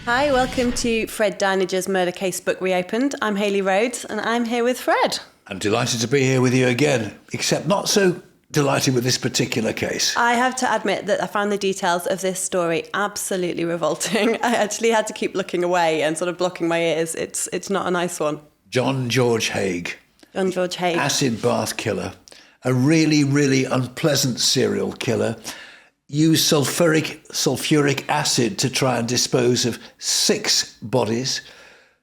Hi, welcome to Fred Dinenage's Murder Casebook Reopened. I'm Hayley Rhodes and I'm here with Fred. I'm delighted to be here with you again, except not so delighted with this particular case. I have to admit that I found the details of this story absolutely revolting. I actually had to keep looking away and sort of blocking my ears. It's not a nice one. John Haigh. John Haigh. Acid bath killer. A really, really unpleasant serial killer. Used sulfuric acid to try and dispose of 6 bodies.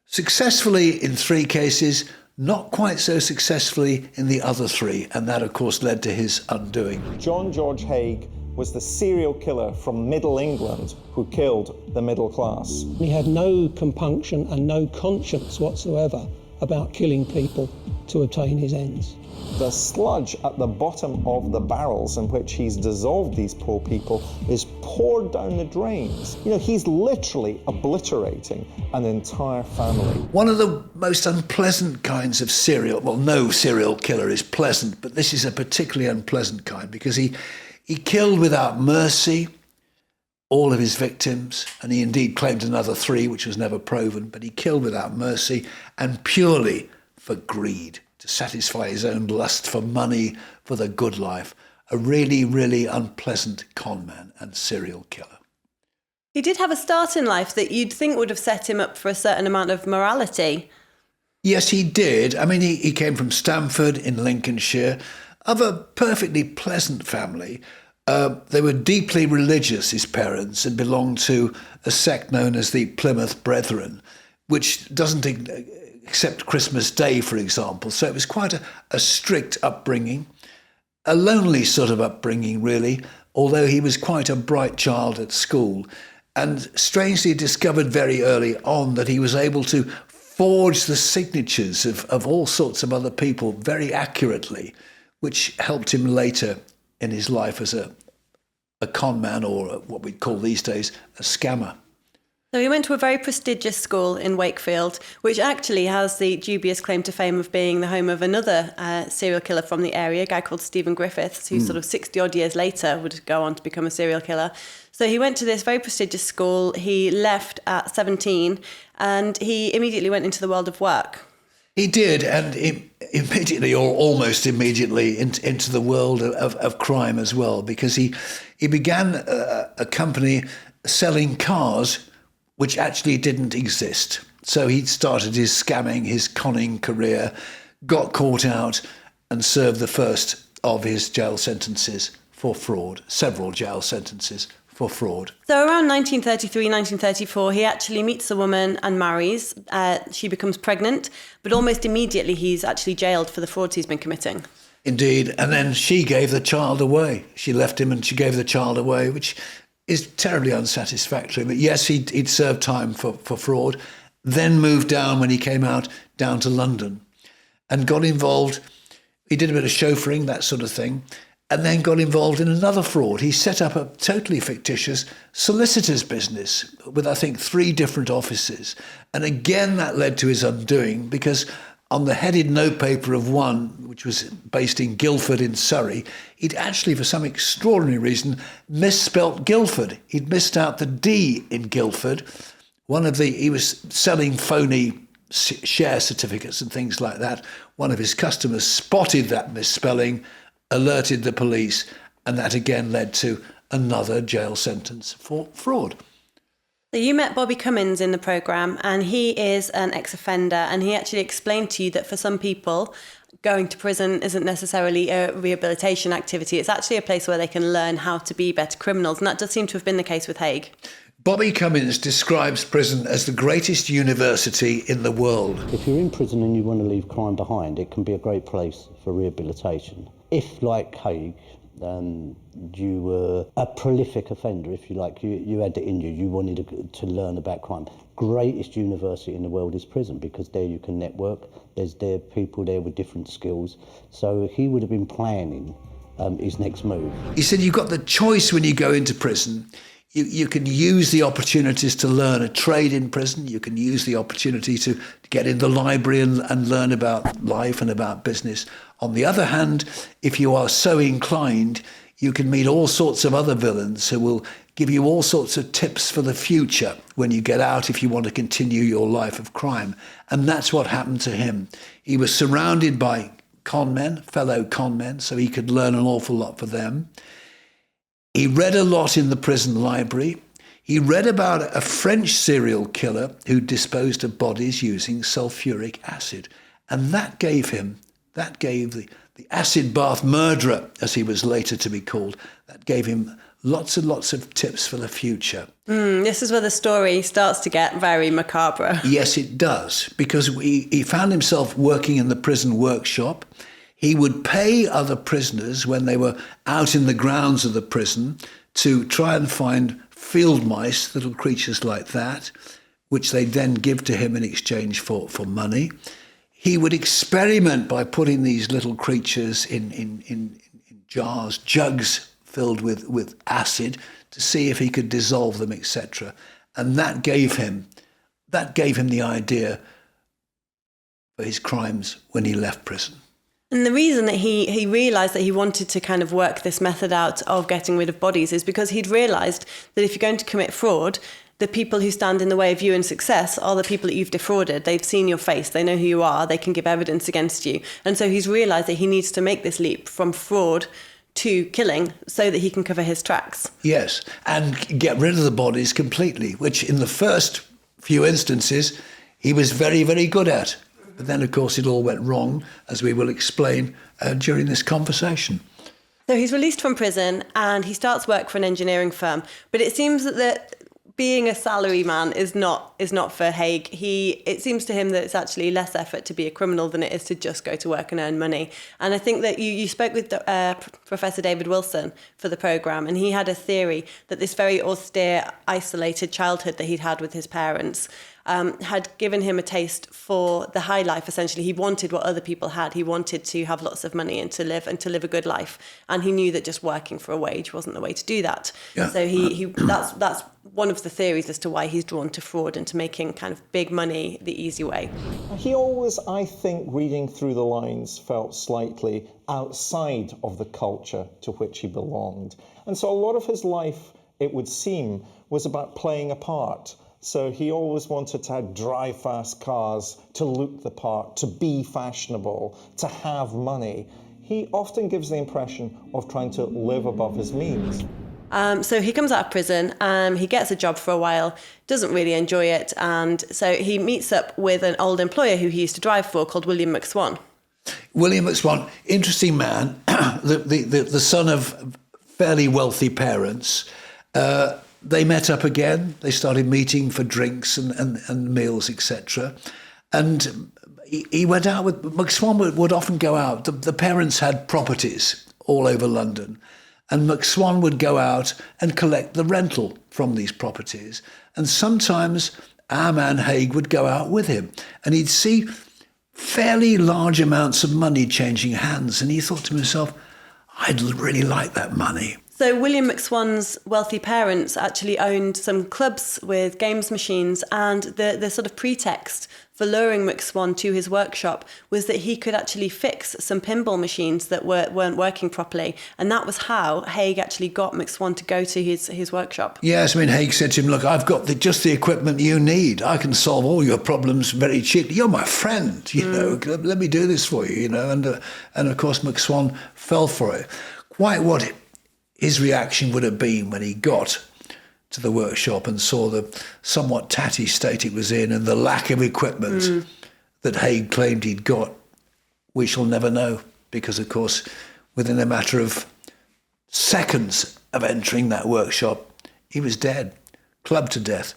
Successfully in 3 cases, not quite so successfully in the other 3. And that, of course, led to his undoing. John Haigh was the serial killer from Middle England who killed the middle class. He had no compunction and no conscience whatsoever about killing people to obtain his ends. The sludge at the bottom of the barrels in which he's dissolved these poor people is poured down the drains. You know, he's literally obliterating an entire family. One of the most unpleasant kinds of no serial killer is pleasant, but this is a particularly unpleasant kind because he killed without mercy all of his victims, and he indeed claimed another 3, which was never proven, but he killed without mercy and purely for greed, to satisfy his own lust for money, for the good life. A really, really unpleasant conman and serial killer. He did have a start in life that you'd think would have set him up for a certain amount of morality. Yes, he did. I mean, he came from Stamford in Lincolnshire, of a perfectly pleasant family. They were deeply religious, his parents, and belonged to a sect known as the Plymouth Brethren, which doesn't except Christmas Day, for example. So it was quite a strict upbringing, a lonely sort of upbringing, really, although he was quite a bright child at school, and strangely discovered very early on that he was able to forge the signatures of all sorts of other people very accurately, which helped him later in his life as a con man, or what we'd call these days a scammer. So he went to a very prestigious school in Wakefield, which actually has the dubious claim to fame of being the home of another serial killer from the area, a guy called Stephen Griffiths, who sort of 60-odd years later would go on to become a serial killer. So he went to this very prestigious school. He left at 17 and he immediately went into the world of work. He did, and immediately, or almost immediately, into the world of crime as well, because he began a company selling cars which actually didn't exist. So he started his scamming, his conning career, got caught out and served the first of his jail sentences for fraud, several jail sentences for fraud. So around 1933, 1934, he actually meets a woman and marries. She becomes pregnant, but almost immediately he's actually jailed for the frauds he's been committing. Indeed, and then she gave the child away. She left him and she gave the child away, which is terribly unsatisfactory. But yes, he'd served time for fraud, then moved down when he came out, down to London, and got involved. He did a bit of chauffeuring, that sort of thing, and then got involved in another fraud. He set up a totally fictitious solicitor's business with, I think, 3 different offices. And again, that led to his undoing, because on the headed notepaper of one, which was based in Guildford in Surrey, he'd actually, for some extraordinary reason, misspelt Guildford. He'd missed out the D in Guildford. He was selling phony share certificates and things like that. One of his customers spotted that misspelling, alerted the police, and that again led to another jail sentence for fraud. So you met Bobby Cummins in the programme, and he is an ex-offender, and he actually explained to you that for some people, going to prison isn't necessarily a rehabilitation activity. It's actually a place where they can learn how to be better criminals, and that does seem to have been the case with Haigh. Bobby Cummins describes prison as the greatest university in the world. If you're in prison and you want to leave crime behind, it can be a great place for rehabilitation. If, like Haigh, you were a prolific offender, if you like, you had it in you wanted to learn about crime. Greatest university in the world is prison, because there you can network, there are people there with different skills. So he would have been planning his next move. He said you've got the choice when you go into prison. You can use the opportunities to learn a trade in prison. You can use the opportunity to get in the library and learn about life and about business. On the other hand, if you are so inclined, you can meet all sorts of other villains who will give you all sorts of tips for the future when you get out if you want to continue your life of crime. And that's what happened to him. He was surrounded by con men, fellow con men, so he could learn an awful lot for them. He read a lot in the prison library. He read about a French serial killer who disposed of bodies using sulfuric acid. And that gave the acid bath murderer, as he was later to be called, that gave him lots and lots of tips for the future. This is where the story starts to get very macabre. Yes, it does, because he found himself working in the prison workshop. He would pay other prisoners when they were out in the grounds of the prison to try and find field mice, little creatures like that, which they'd then give to him in exchange for money. He would experiment by putting these little creatures in jars, jugs filled with acid, to see if he could dissolve them, etc. And that gave him the idea for his crimes when he left prison. And the reason that he realised that he wanted to kind of work this method out of getting rid of bodies is because he'd realised that if you're going to commit fraud, the people who stand in the way of you and success are the people that you've defrauded. They've seen your face, they know who you are, they can give evidence against you. And so he's realised that he needs to make this leap from fraud to killing so that he can cover his tracks. Yes, and get rid of the bodies completely, which in the first few instances he was very, very good at. But then, of course, it all went wrong, as we will explain during this conversation. So he's released from prison and he starts work for an engineering firm. But it seems that being a salary man is not for Haigh. It seems to him that it's actually less effort to be a criminal than it is to just go to work and earn money. And I think that you spoke with Professor David Wilson for the programme, and he had a theory that this very austere, isolated childhood that he'd had with his parents had given him a taste for the high life. Essentially, he wanted what other people had. He wanted to have lots of money and to live a good life. And he knew that just working for a wage wasn't the way to do that. Yeah. So that's one of the theories as to why he's drawn to fraud and to making kind of big money the easy way. He always, I think, reading through the lines, felt slightly outside of the culture to which he belonged. And so a lot of his life, it would seem, was about playing a part. So he always wanted to drive fast cars, to look the part, to be fashionable, to have money. He often gives the impression of trying to live above his means. So he comes out of prison, he gets a job for a while, doesn't really enjoy it, and so he meets up with an old employer who he used to drive for called William McSwan. William McSwan, interesting man, the son of fairly wealthy parents. They met up again. They started meeting for drinks and meals, etc. And he went out with McSwan. Would often go out. The parents had properties all over London, and McSwan would go out and collect the rental from these properties. And sometimes our man Haigh would go out with him, and he'd see fairly large amounts of money changing hands. And he thought to himself, I'd really like that money. So William McSwan's wealthy parents actually owned some clubs with games machines, and the sort of pretext for luring McSwan to his workshop was that he could actually fix some pinball machines that weren't working properly. And that was how Haigh actually got McSwan to go to his workshop. Yes, I mean, Haigh said to him, look, I've got just the equipment you need. I can solve all your problems very cheaply. You're my friend, you know, let me do this for you, you know. And of course, McSwan fell for it. Quite what his reaction would have been when he got to the workshop and saw the somewhat tatty state it was in and the lack of equipment that Haigh claimed he'd got, we shall never know, because, of course, within a matter of seconds of entering that workshop, he was dead, clubbed to death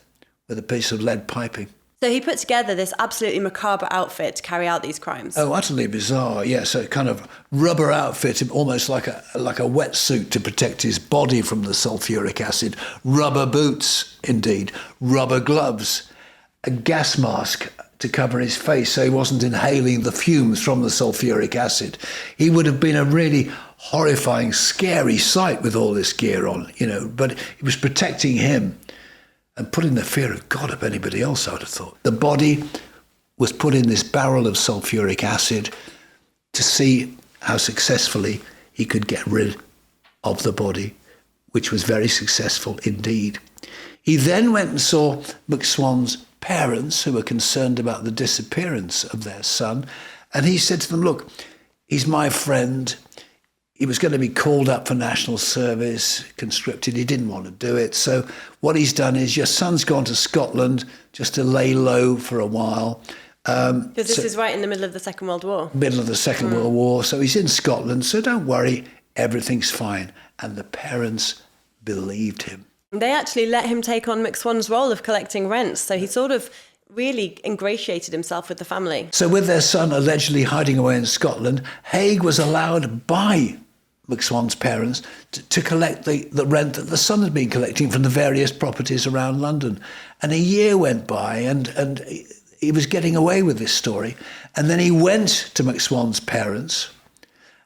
with a piece of lead piping. So he put together this absolutely macabre outfit to carry out these crimes. Oh, utterly bizarre, yes. A kind of rubber outfit, almost like a wetsuit to protect his body from the sulfuric acid. Rubber boots, indeed. Rubber gloves. A gas mask to cover his face so he wasn't inhaling the fumes from the sulfuric acid. He would have been a really horrifying, scary sight with all this gear on, you know, but it was protecting him and putting the fear of God of anybody else, I would have thought. The body was put in this barrel of sulfuric acid to see how successfully he could get rid of the body which was very successful indeed. He then went and saw McSwan's parents, who were concerned about the disappearance of their son, and he said to them, look, he's my friend. He was going to be called up for national service, conscripted. He didn't want to do it. So what he's done is, your son's gone to Scotland just to lay low for a while. Because this is right in the middle of the Second World War. Middle of the Second World War. So he's in Scotland. So don't worry, everything's fine. And the parents believed him. They actually let him take on McSwan's role of collecting rents. So he sort of really ingratiated himself with the family. So with their son allegedly hiding away in Scotland, Haigh was allowed by McSwan's parents to collect the rent that the son had been collecting from the various properties around London. And a year went by and he was getting away with this story. And then he went to McSwan's parents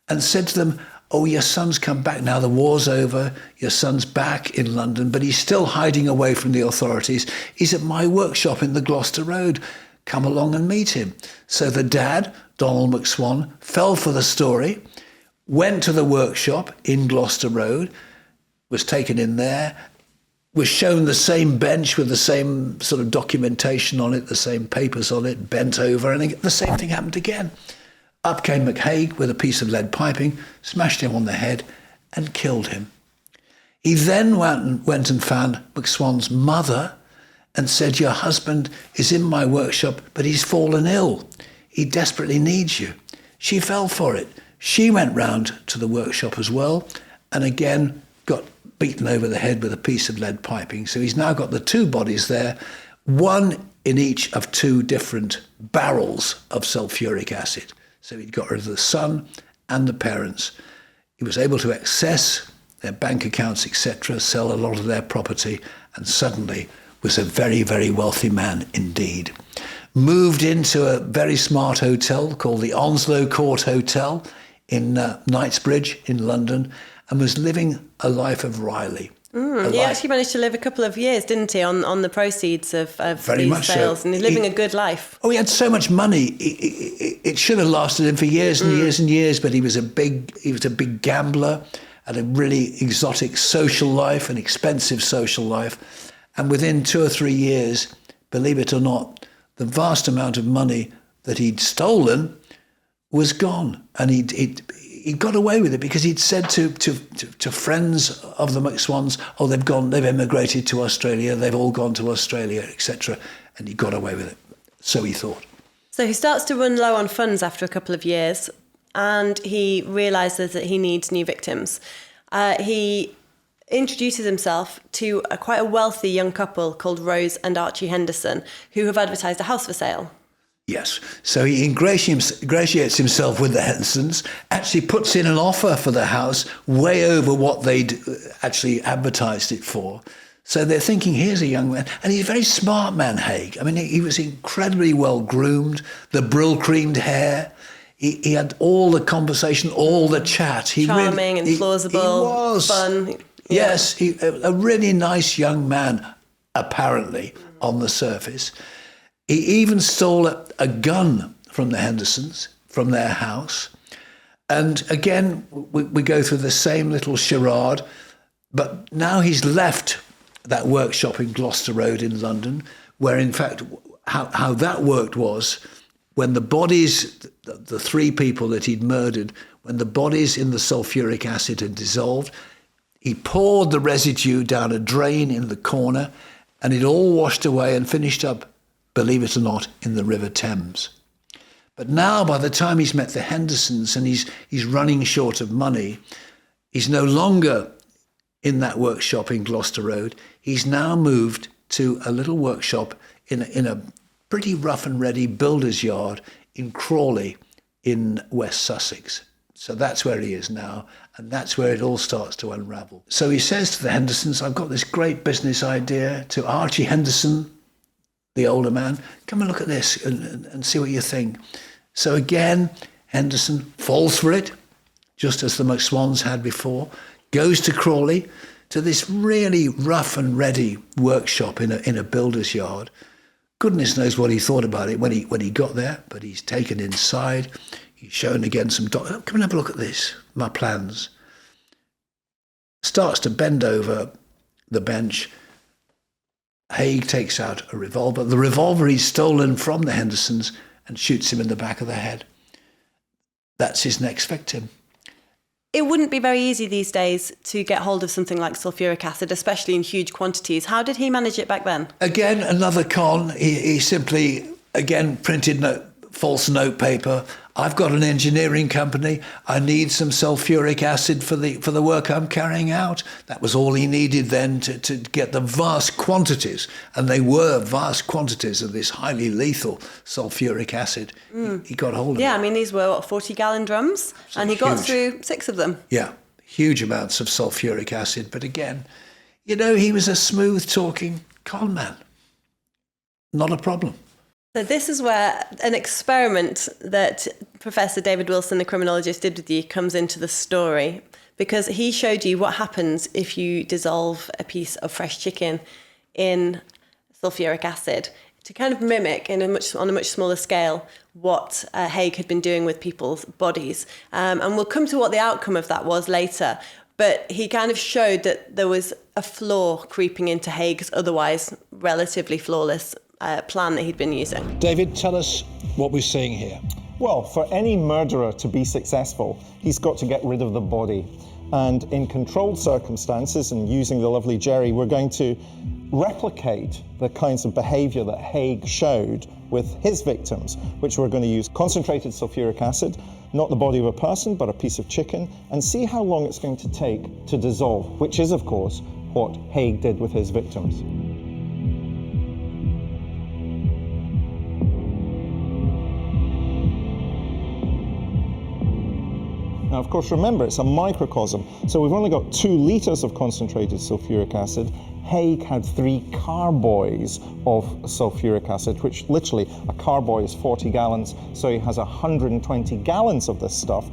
and said to them, oh, your son's come back now, the war's over, your son's back in London, but he's still hiding away from the authorities. He's at my workshop in the Gloucester Road. Come along and meet him. So the dad, Donald McSwan, fell for the story, went to the workshop in Gloucester Road, was taken in there, was shown the same bench with the same sort of documentation on it, the same papers on it, bent over, and the same thing happened again. Up came Haigh with a piece of lead piping, smashed him on the head and killed him. He then went and found McSwan's mother and said, your husband is in my workshop, but he's fallen ill. He desperately needs you. She fell for it. She went round to the workshop as well and again got beaten over the head with a piece of lead piping. So he's now got the two bodies there, one in each of two different barrels of sulfuric acid. So he'd got rid of the son and the parents. He was able to access their bank accounts, etc., sell a lot of their property, and suddenly was a very, very wealthy man indeed. Moved into a very smart hotel called the Onslow Court Hotel in Knightsbridge in London, and was living a life of Riley. He actually managed to live a couple of years, didn't he, on the proceeds of these sales, and he's living a good life. Oh, he had so much money. It should have lasted him for years and years and years, but he was a big gambler, had a really exotic social life, an expensive social life. And within 2 or 3 years, believe it or not, the vast amount of money that he'd stolen was gone. And he got away with it because he'd said to friends of the McSwans, oh, they've emigrated to Australia, they've all gone to Australia, etc. And he got away with it. So he thought. So he starts to run low on funds after a couple of years, and he realises that he needs new victims. He introduces himself to quite a wealthy young couple called Rose and Archie Henderson, who have advertised a house for sale. Yes. So he ingratiates himself with the Hendersons, actually puts in an offer for the house way over what they'd actually advertised it for. So they're thinking, here's a young man. And he's a very smart man, Haigh. I mean, he was incredibly well groomed, the brill-creamed hair. He had all the conversation, all the chat. Charming and plausible, he was. Fun. Yeah. Yes, a really nice young man, apparently, on the surface. He even stole a gun from the Hendersons, from their house. And again, we go through the same little charade, but now he's left that workshop in Gloucester Road in London, where in fact, how that worked was, when the bodies, the 3 people that he'd murdered, when the bodies in the sulfuric acid had dissolved, he poured the residue down a drain in the corner, and it all washed away and finished up, believe it or not, in the River Thames. But now, by the time he's met the Hendersons and he's running short of money, he's no longer in that workshop in Gloucester Road. He's now moved to a little workshop in a pretty rough and ready builder's yard in Crawley in West Sussex. So that's where he is now, and that's where it all starts to unravel. So he says to the Hendersons, I've got this great business idea. To Archie Henderson, the older man, come and look at this and see what you think. So again, Henderson falls for it, just as the McSwans had before, goes to Crawley, to this really rough and ready workshop in a builder's yard. Goodness knows what he thought about it when he got there, but he's taken inside. He's shown again some come and have a look at this, my plans. starts to bend over the bench. Haigh takes out a revolver, the revolver he's stolen from the Hendersons, and shoots him in the back of the head. That's his next victim. It wouldn't be very easy these days to get hold of something like sulfuric acid, especially in huge quantities. How did he manage it back then? Again, another con. He simply, again, printed false note paper. I've got an engineering company. I need some sulfuric acid for the work I'm carrying out. That was all he needed then to get the vast quantities, and they were vast quantities of this highly lethal sulfuric acid. He got hold of it. Yeah, I mean, these were, 40-gallon drums, and he got through 6 of them. Yeah, huge amounts of sulfuric acid. But again, he was a smooth-talking con man. Not a problem. So this is where an experiment that Professor David Wilson, the criminologist, did with you comes into the story, because he showed you what happens if you dissolve a piece of fresh chicken in sulfuric acid to kind of mimic on a much smaller scale what Haigh had been doing with people's bodies. And we'll come to what the outcome of that was later. But he kind of showed that there was a flaw creeping into Haigh's otherwise relatively flawless plan that he'd been using. David, tell us what we're seeing here. Well, for any murderer to be successful, he's got to get rid of the body. And in controlled circumstances, and using the lovely Jerry, we're going to replicate the kinds of behavior that Haigh showed with his victims, which we're going to use concentrated sulfuric acid, not the body of a person, but a piece of chicken, and see how long it's going to take to dissolve, which is, of course, what Haigh did with his victims. Now, of course, remember, it's a microcosm, so we've only got 2 litres of concentrated sulfuric acid. Haigh had 3 carboys of sulfuric acid, which literally, a carboy is 40 gallons, so he has 120 gallons of this stuff,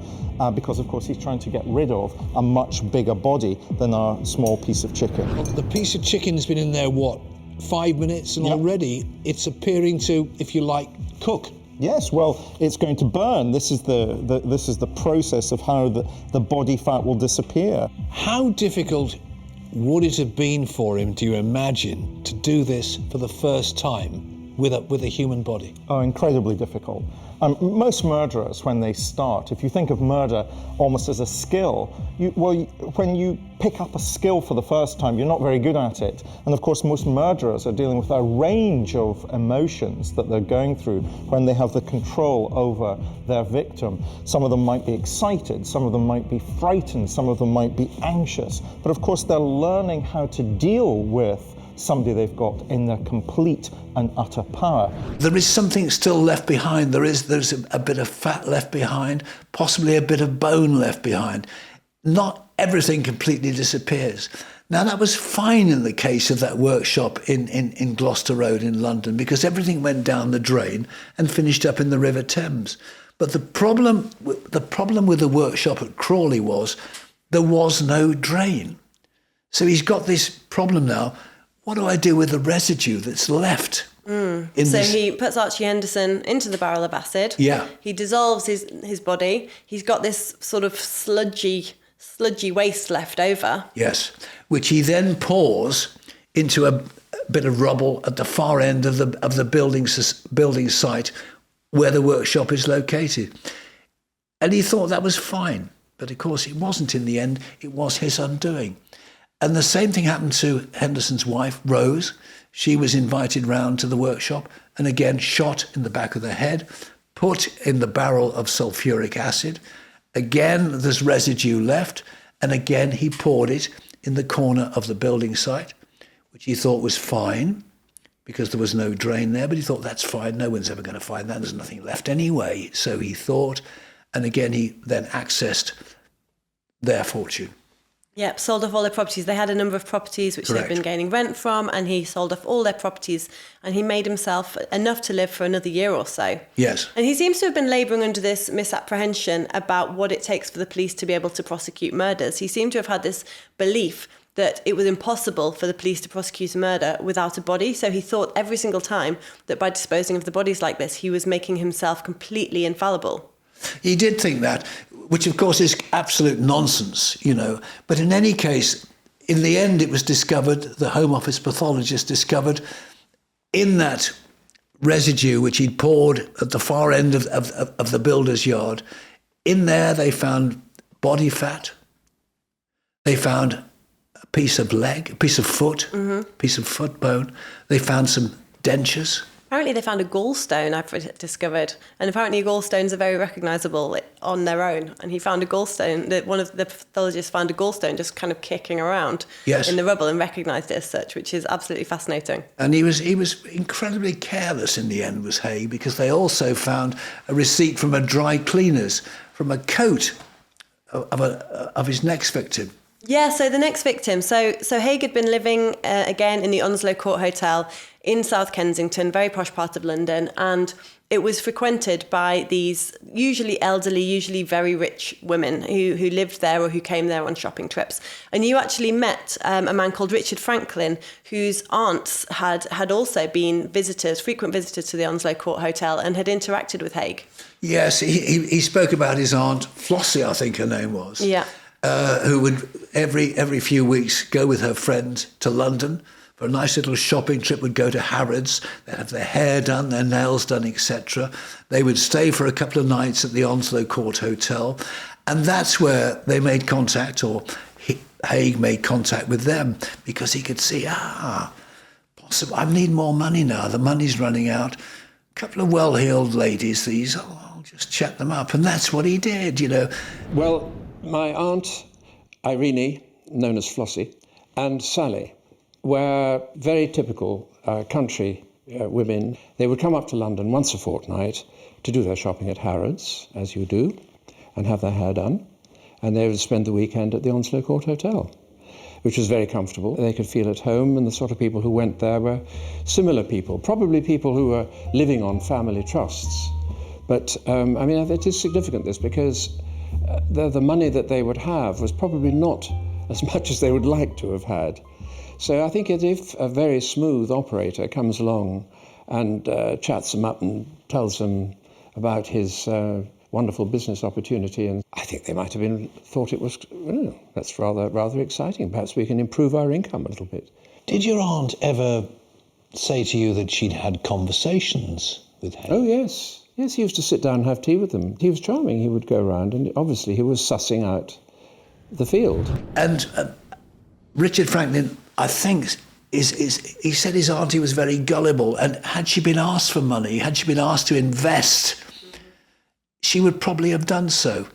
because, of course, he's trying to get rid of a much bigger body than our small piece of chicken. The piece of chicken's been in there, 5 minutes, and already it's appearing to, if you like, cook. Yes, well, it's going to burn. This is the process of how the body fat will disappear. How difficult would it have been for him, do you imagine, to do this for the first time with a human body? Oh, incredibly difficult. Most murderers, when they start, if you think of murder almost as a skill, when you pick up a skill for the first time, you're not very good at it. And of course, most murderers are dealing with a range of emotions that they're going through when they have the control over their victim. Some of them might be excited, some of them might be frightened, some of them might be anxious. But of course, they're learning how to deal with somebody they've got in their complete and utter power. There is something still left behind. There's a bit of fat left behind, possibly a bit of bone left behind. Not everything completely disappears. Now, that was fine in the case of that workshop in Gloucester Road in London, because everything went down the drain and finished up in the River Thames. But the problem with the workshop at Crawley was there was no drain. So he's got this problem now. What do I do with the residue that's left? He puts Archie Henderson into the barrel of acid. Yeah. He dissolves his body. He's got this sort of sludgy waste left over. Yes, which he then pours into a bit of rubble at the far end of the building site where the workshop is located. And he thought that was fine. But of course it wasn't in the end. It was his undoing. And the same thing happened to Henderson's wife, Rose. She was invited round to the workshop and again shot in the back of the head, put in the barrel of sulfuric acid. Again, there's residue left. And again, he poured it in the corner of the building site, which he thought was fine because there was no drain there. But he thought, that's fine. No one's ever going to find that. There's nothing left anyway. So he thought. And again, he then accessed their fortune. Yep, sold off all their properties. They had a number of properties which Correct. they'd been gaining rent from, and he sold off all their properties, and he made himself enough to live for another year or so. Yes. And he seems to have been labouring under this misapprehension about what it takes for the police to be able to prosecute murders. He seemed to have had this belief that it was impossible for the police to prosecute a murder without a body. So he thought every single time that by disposing of the bodies like this, he was making himself completely infallible. He did think that, which of course is absolute nonsense, you know. But in any case, in the end, it was discovered, the Home Office pathologist discovered in that residue which he'd poured at the far end of the builder's yard, in there they found body fat, they found a piece of leg, a piece of foot, piece of foot bone, they found some dentures. Apparently they found a gallstone, I've discovered, and apparently gallstones are very recognisable on their own. And he found a gallstone, one of the pathologists found a gallstone just kind of kicking around in the rubble and recognised it as such, which is absolutely fascinating. And he was incredibly careless in the end, was Haigh, because they also found a receipt from a dry cleaner's, from a coat of his next victim. Yeah, so the next victim. So Haigh had been living again in the Onslow Court Hotel in South Kensington, very posh part of London, and it was frequented by these usually elderly, usually very rich women who lived there or who came there on shopping trips. And you actually met a man called Richard Franklin, whose aunts had also been frequent visitors to the Onslow Court Hotel and had interacted with Haigh. Yes, he spoke about his aunt, Flossie, I think her name was. Yeah. Who would every few weeks go with her friend to London for a nice little shopping trip, would go to Harrods, they'd have their hair done, their nails done, etc. They would stay for a couple of nights at the Onslow Court Hotel, and that's where they made contact, or Haigh made contact with them, because he could see, possible, I need more money now, the money's running out. A couple of well-heeled ladies, these, I'll just chat them up, and that's what he did, you know. Well, my aunt, Irene, known as Flossie, and Sally were very typical country women. They would come up to London once a fortnight to do their shopping at Harrods, as you do, and have their hair done. And they would spend the weekend at the Onslow Court Hotel, which was very comfortable. They could feel at home, and the sort of people who went there were similar people, probably people who were living on family trusts. But, it is significant, this, because the money that they would have was probably not as much as they would like to have had. So I think if a very smooth operator comes along and chats them up and tells them about his wonderful business opportunity, and I think they might have thought it was, that's rather exciting. Perhaps we can improve our income a little bit. Did your aunt ever say to you that she'd had conversations with Haigh? Oh, yes. Yes, he used to sit down and have tea with them. He was charming. He would go around, and obviously he was sussing out the field. And Richard Franklin, I think, he said his auntie was very gullible, and had she been asked for money, had she been asked to invest, she would probably have done so.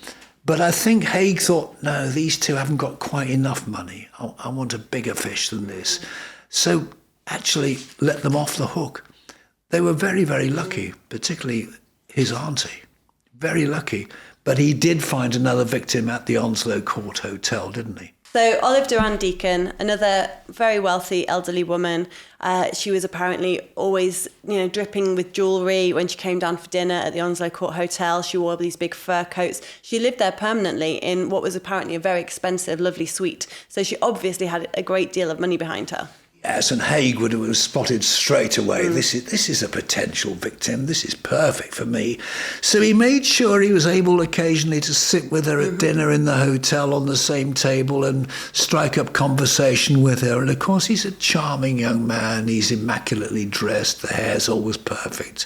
But I think Haigh thought, no, these two haven't got quite enough money. I want a bigger fish than this. So actually let them off the hook. They were very, very lucky, particularly his auntie. Very lucky. But he did find another victim at the Onslow Court Hotel, didn't he? So Olive Durand Deacon, another very wealthy elderly woman. She was apparently always, dripping with jewellery when she came down for dinner at the Onslow Court Hotel. She wore these big fur coats. She lived there permanently in what was apparently a very expensive, lovely suite. So she obviously had a great deal of money behind her. Yes, and Haigh would have spotted straight away, this is a potential victim, this is perfect for me. So he made sure he was able occasionally to sit with her at dinner in the hotel on the same table and strike up conversation with her. And of course, he's a charming young man, he's immaculately dressed, the hair's always perfect,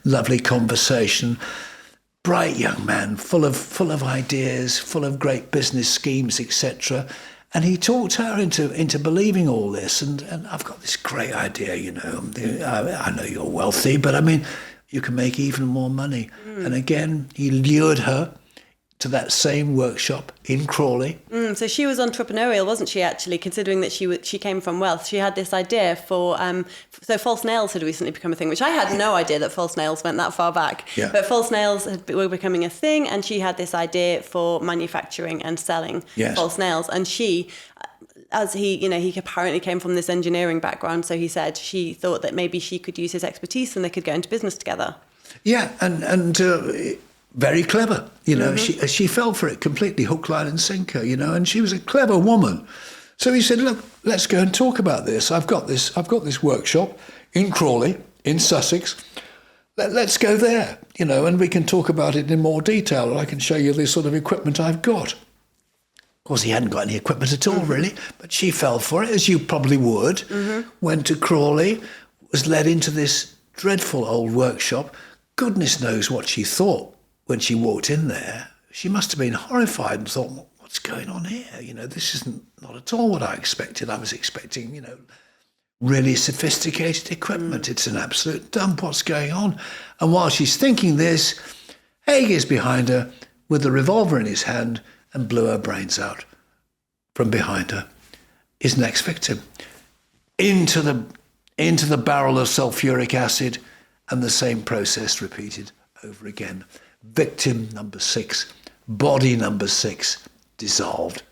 lovely conversation. Bright young man, full of ideas, full of great business schemes, etc. And he talked her into believing all this. And I've got this great idea, I know you're wealthy, but you can make even more money. And again, he lured her to that same workshop in Crawley. So she was entrepreneurial, wasn't she, actually, considering that she came from wealth. She had this idea for false nails had recently become a thing, which I had no idea that false nails went that far back. Yeah. But false nails were becoming a thing, and she had this idea for manufacturing and selling false nails. And she, as he apparently came from this engineering background, so he said she thought that maybe she could use his expertise and they could go into business together. Yeah, and very clever, She fell for it completely, hook, line and sinker, and she was a clever woman. So he said, look, let's go and talk about this. I've got this workshop in Crawley, in Sussex. let's go there, and we can talk about it in more detail. And I can show you the sort of equipment I've got. Of course, he hadn't got any equipment at all, really, but she fell for it, as you probably would, went to Crawley, was led into this dreadful old workshop. Goodness knows what she thought when she walked in there. She must have been horrified and thought, what's going on here? This isn't not at all what I expected. I was expecting, really sophisticated equipment. It's an absolute dump. What's going on? And while she's thinking this, Haigh is behind her with a revolver in his hand and blew her brains out from behind her. His next victim into the barrel of sulfuric acid, and the same process repeated over again. Victim number 6, body number 6, dissolved,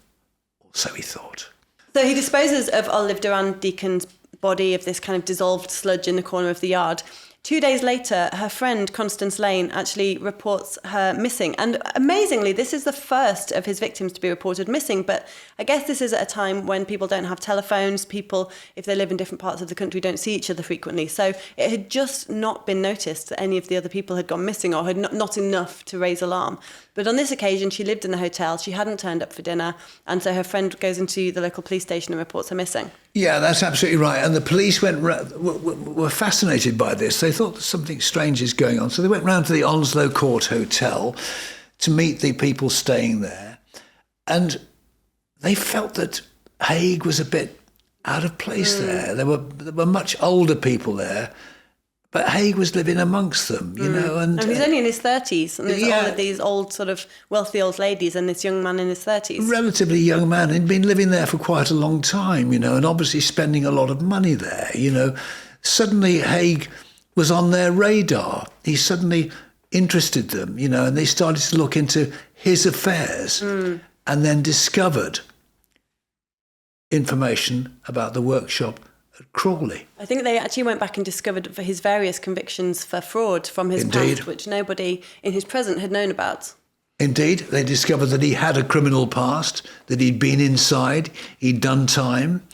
or so he thought. So he disposes of Olive Durand Deacon's body of this kind of dissolved sludge in the corner of the yard. 2 days later, her friend Constance Lane actually reports her missing. And amazingly, this is the first of his victims to be reported missing. But I guess this is at a time when people don't have telephones. People, if they live in different parts of the country, don't see each other frequently. So it had just not been noticed that any of the other people had gone missing, or had not enough to raise alarm. But on this occasion, she lived in the hotel. She hadn't turned up for dinner. And so her friend goes into the local police station and reports her missing. Yeah, that's absolutely right. And the police were fascinated by this. They thought that something strange is going on. So they went round to the Onslow Court Hotel to meet the people staying there. And they felt that Haigh was a bit out of place there. There were much older people there. But Haigh was living amongst them, and he's only in his 30s, and there's all of these old, sort of wealthy old ladies, and this young man in his 30s. Relatively young man. He'd been living there for quite a long time, and obviously spending a lot of money there, Suddenly Haigh was on their radar. He suddenly interested them, and they started to look into his affairs, and then discovered information about the workshop at Crawley. I think they actually went back and discovered for his various convictions for fraud from his past, which nobody in his present had known about. Indeed, they discovered that he had a criminal past, that he'd been inside, he'd done time,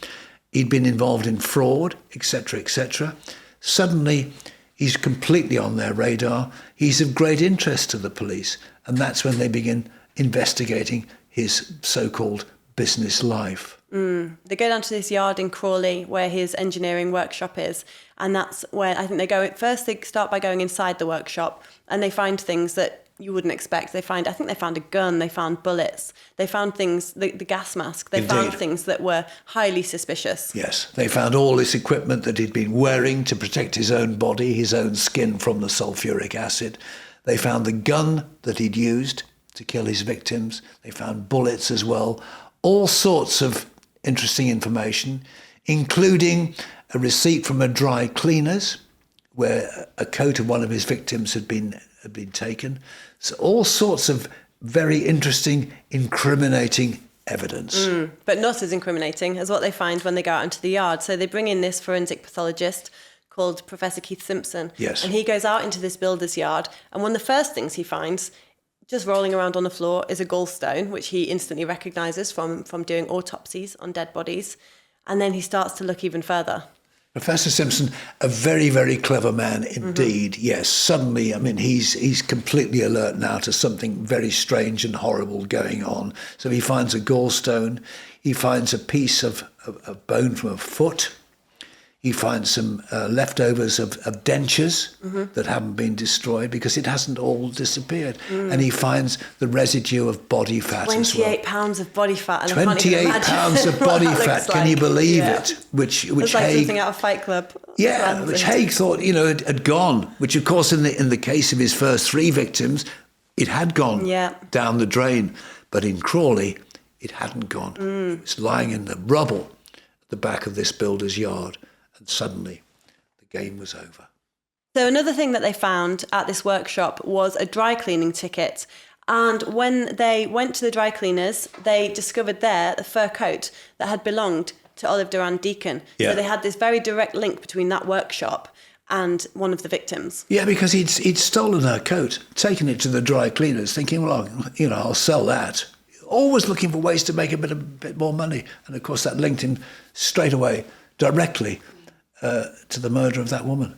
he'd been involved in fraud, etc., etc. Suddenly, he's completely on their radar. He's of great interest to the police, and that's when they begin investigating his so-called business life. They go down to this yard in Crawley where his engineering workshop is, and that's where I think they start by going inside the workshop, and they find things that you wouldn't expect. I think they found a gun, they found bullets, they found things, the gas mask, they found things that were highly suspicious. Yes, they found all this equipment that he'd been wearing to protect his own body, his own skin from the sulfuric acid. They found the gun that he'd used to kill his victims. They found bullets as well. All sorts of interesting information, including a receipt from a dry cleaners where a coat of one of his victims had been taken. So all sorts of very interesting, incriminating evidence. But not as incriminating as what they find when they go out into the yard. So they bring in this forensic pathologist called Professor Keith Simpson. Yes. And he goes out into this builder's yard, and one of the first things he finds, just rolling around on the floor, is a gallstone, which he instantly recognises from doing autopsies on dead bodies. And then he starts to look even further. Professor Simpson, a very, very clever man indeed. Yes, suddenly, he's completely alert now to something very strange and horrible going on. So he finds a gallstone, he finds a piece of bone from a foot, he finds some leftovers of dentures that haven't been destroyed because it hasn't all disappeared. And he finds the residue of body fat as well. 28 pounds of body fat. And 28 pounds of body fat, can you believe it? Which it's like Haigh, something out of Fight Club. Yeah, which Haigh thought, had gone, which of course in the case of his first 3 victims, it had gone down the drain. But in Crawley, it hadn't gone. It was lying in the rubble at the back of this builder's yard. And suddenly, the game was over. So another thing that they found at this workshop was a dry cleaning ticket. And when they went to the dry cleaners, they discovered there the fur coat that had belonged to Olive Durand Deacon. Yeah. So they had this very direct link between that workshop and one of the victims. Yeah, because he'd stolen her coat, taken it to the dry cleaners, thinking, well, I'll sell that. Always looking for ways to make a bit more money. And of course, that linked him straight away, directly, to the murder of that woman.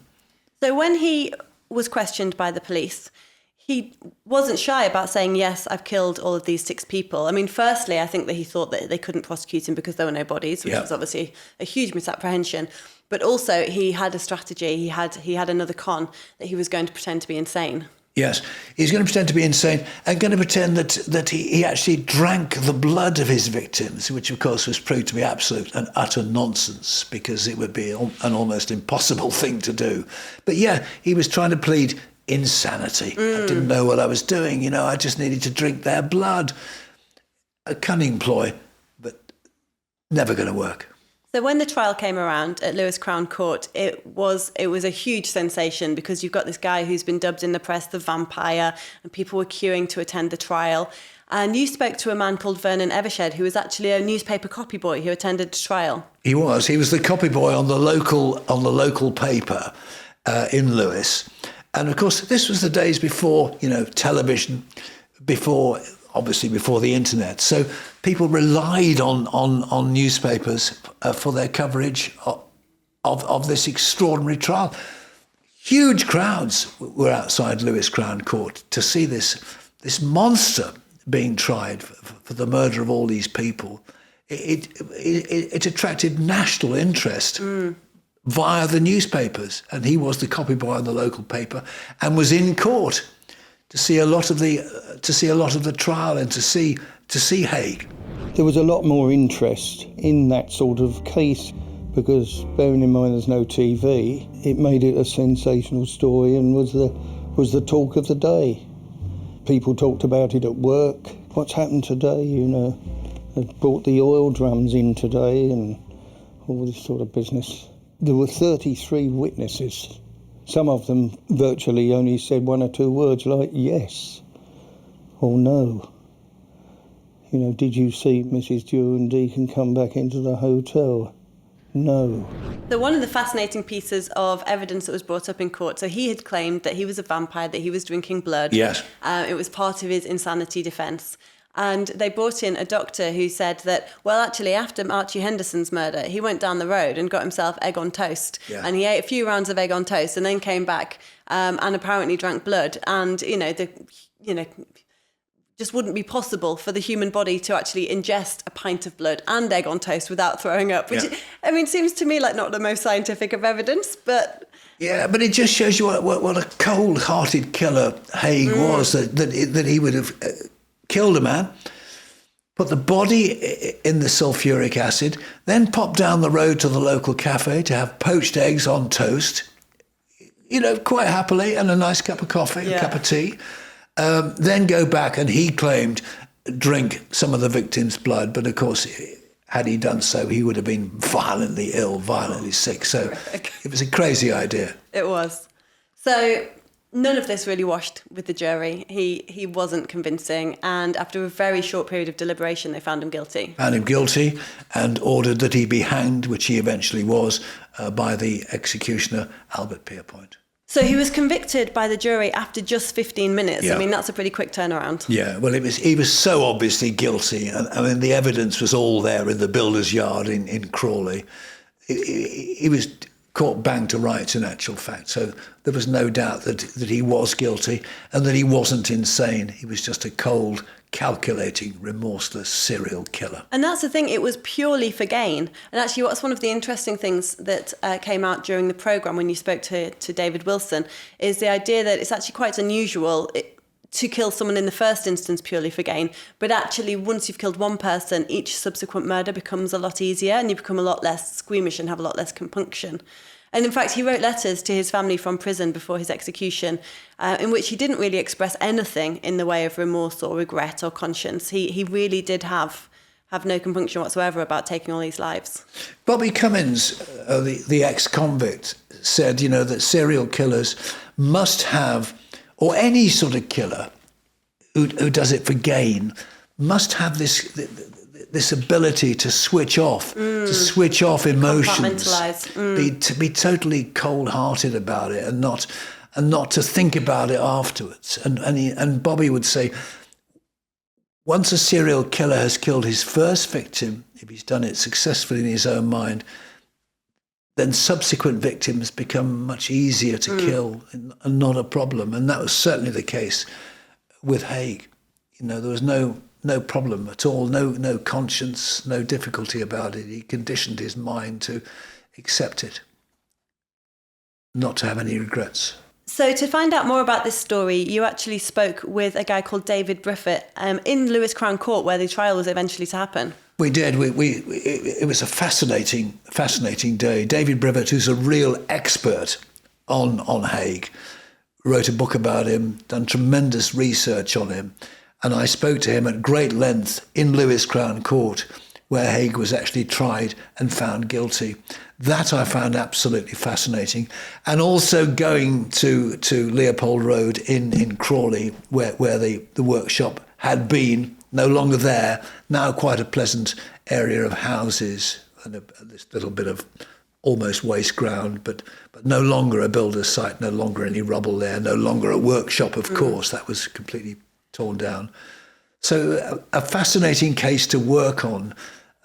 So when he was questioned by the police, he wasn't shy about saying, yes, I've killed all of these 6 people. I mean, firstly, I think that he thought that they couldn't prosecute him because there were no bodies, which was obviously a huge misapprehension. But also he had a strategy. He had another con that he was going to pretend to be insane. Yes, he's going to pretend to be insane and going to pretend that he actually drank the blood of his victims, which of course was proved to be absolute and utter nonsense because it would be an almost impossible thing to do. But yeah, he was trying to plead insanity. I didn't know what I was doing, I just needed to drink their blood. A cunning ploy, but never going to work. So when the trial came around at Lewes Crown Court, it was a huge sensation because you've got this guy who's been dubbed in the press the vampire, and people were queuing to attend the trial. And you spoke to a man called Vernon Evershed, who was actually a newspaper copy boy who attended the trial. He was the copy boy on the local paper in Lewes. And of course, this was the days before, television, before the internet. So people relied on newspapers for their coverage of this extraordinary trial. Huge crowds were outside Lewes Crown Court to see this monster being tried for the murder of all these people. It attracted national interest via the newspapers, and he was the copy boy on the local paper and was in court to see a lot of the trial and to see Haigh. There was a lot more interest in that sort of case because, bearing in mind there's no TV, it made it a sensational story and was the talk of the day. People talked about it at work. What's happened today? They've brought the oil drums in today and all this sort of business. There were 33 witnesses. Some of them virtually only said 1 or 2 words like yes or no. Did you see Mrs. Dewan Deacon come back into the hotel? No. So one of the fascinating pieces of evidence that was brought up in court, so he had claimed that he was a vampire, that he was drinking blood. Yes. It was part of his insanity defence. And they brought in a doctor who said that, well, actually, after Archie Henderson's murder, he went down the road and got himself egg on toast. Yeah. And he ate a few rounds of egg on toast and then came back and apparently drank blood. And, just wouldn't be possible for the human body to actually ingest a pint of blood and egg on toast without throwing up, which, seems to me like not the most scientific of evidence, but... Yeah, but it just shows you what a cold-hearted killer Haigh was, that he would have killed a man, put the body in the sulfuric acid, then pop down the road to the local cafe to have poached eggs on toast, quite happily, and a nice cup of coffee, a cup of tea. Then go back and he claimed drink some of the victim's blood, but of course, had he done so, he would have been violently ill, violently sick. So it was a crazy idea. It was. So none of this really washed with the jury. He wasn't convincing, and after a very short period of deliberation, they found him guilty. Found him guilty and ordered that he be hanged, which he eventually was, by the executioner, Albert Pierpoint. So he was convicted by the jury after just 15 minutes. Yeah. I mean, that's a pretty quick turnaround. Yeah, well, he was so obviously guilty. The evidence was all there in the builder's yard in Crawley. He was caught bang to rights in actual fact. So there was no doubt that he was guilty and that he wasn't insane. He was just a cold, calculating, remorseless serial killer. And that's the thing, it was purely for gain. And actually what's one of the interesting things that came out during the programme when you spoke to David Wilson is the idea that it's actually quite unusual to kill someone in the first instance purely for gain, but actually once you've killed one person, each subsequent murder becomes a lot easier and you become a lot less squeamish and have a lot less compunction. And in fact, he wrote letters to his family from prison before his execution, in which he didn't really express anything in the way of remorse or regret or conscience. He really did have no compunction whatsoever about taking all these lives. Bobby Cummins, the ex-convict, said, that serial killers must have, or any sort of killer who does it for gain, must have this ability to switch off, emotions, to be totally cold-hearted about it, and not to think about it afterwards. And Bobby would say, once a serial killer has killed his first victim, if he's done it successfully in his own mind, then subsequent victims become much easier to kill and not a problem. And that was certainly the case with Haigh. There was no problem at all, no conscience, no difficulty about it. He conditioned his mind to accept it, not to have any regrets. So to find out more about this story, you actually spoke with a guy called David Briffett in Lewis Crown Court, where the trial was eventually to happen. We did. It was a fascinating day. David Briffett, who's a real expert on Haigh, wrote a book about him, done tremendous research on him, and I spoke to him at great length in Lewis Crown Court, where Haigh was actually tried and found guilty. That I found absolutely fascinating. And also going to Leopold Road in Crawley, where the workshop had been, no longer there, now quite a pleasant area of houses and this little bit of almost waste ground, but no longer a builder's site, no longer any rubble there, no longer a workshop, of course. That was completely torn down. So a fascinating case to work on,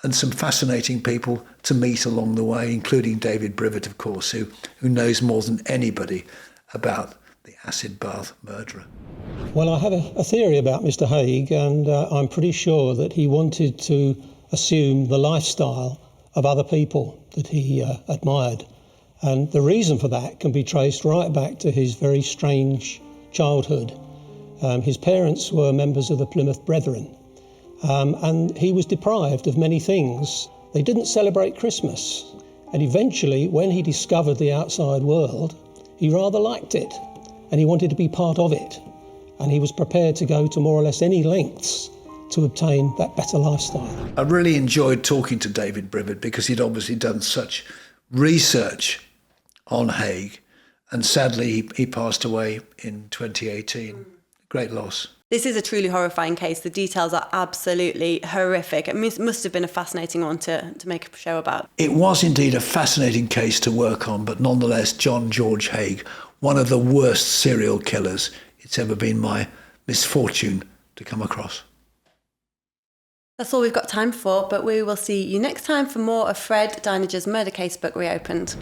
and some fascinating people to meet along the way, including David Briffett, of course, who knows more than anybody about the acid bath murderer. Well, I have a theory about Mr. Haigh, and I'm pretty sure that he wanted to assume the lifestyle of other people that he admired. And the reason for that can be traced right back to his very strange childhood. His parents were members of the Plymouth Brethren, and he was deprived of many things. They didn't celebrate Christmas, and eventually, when he discovered the outside world, he rather liked it, and he wanted to be part of it. And he was prepared to go to more or less any lengths to obtain that better lifestyle. I really enjoyed talking to David Briffett because he'd obviously done such research on Haigh, and sadly he passed away in 2018. Great loss. This is a truly horrifying case. The details are absolutely horrific. It must have been a fascinating one to make a show about. It was indeed a fascinating case to work on, but nonetheless, John George Haigh, one of the worst serial killers it's ever been my misfortune to come across. That's all we've got time for, but we will see you next time for more of Fred Dinenage's Murder Casebook Reopened.